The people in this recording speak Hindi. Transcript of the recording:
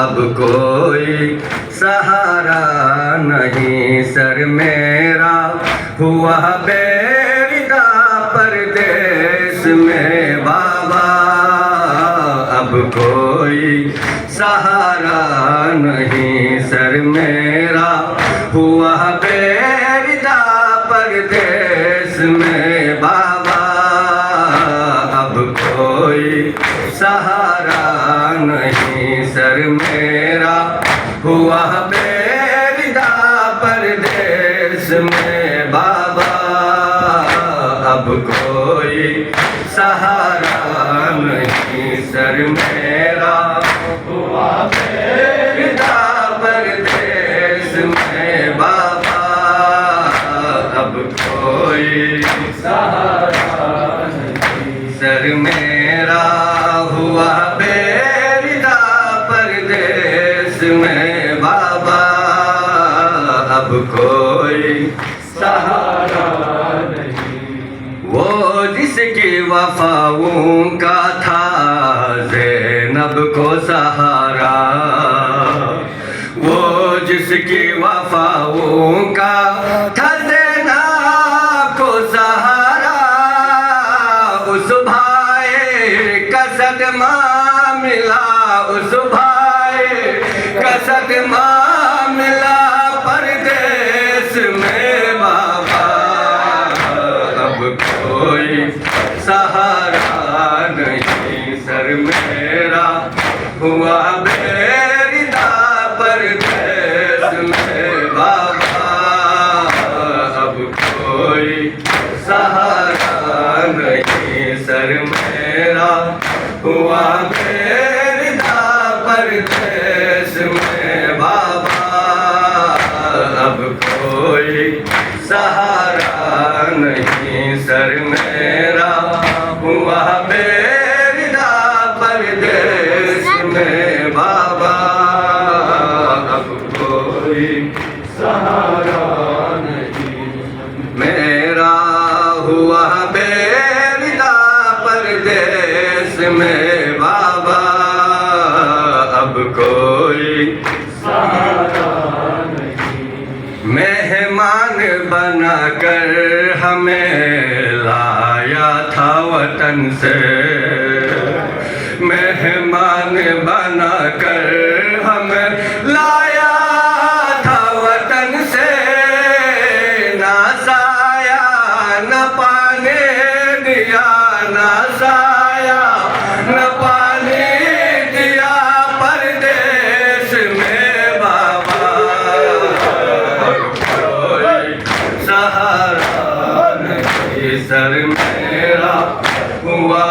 अब कोई सहारा नहीं सर मेरा हुआ बेरिदा परदेश में बाबा। अब कोई सहारा नहीं सर मेरा हुआ बेरिदा परदेश में बाबा। अब कोई सहारा नहीं सर मेरा हुआ बेरिदा परदेश में बाबा। अब कोई सहारा नहीं सर मेरा हुआ बेरिदा परदेश में बाबा। अब कोई सहारा नहीं सर मेरा हुआ बेरिदा परदेश में बाबा। अब कोई सहारा नहीं। वो जिसकी वफाओं का था ज़ैनब को सहारा, वो जिसकी वफाओं का था ज़ैनब को सहारा, उस भाई का सदमा मिला, उस भाई का सदमा मिला परदेश में बाबा। अब कोई सहारा नहीं सर मेरा हुआ बेरिदा परदेश में बाबा। अब कोई सहारा नहीं सर मेरा हुआ बेरिदा परदेश में बाबा। अब कोई सहारा नहीं सर मेरा हुआ बेरिदा परदेश में बाबा। अब कोई सहारा नहीं मेरा हुआ बेरिदा परदेश में बाबा। अब कोई सहारा नहीं। मेहमान बनाकर हमें लाया था वतन से, मेहमान बनाकर हमें लाया था वतन से। ना साया न पाने दिया, ना साया न पाने दिया परदेश में बाबा। कोई सहारा नहीं सर मेरा हुआ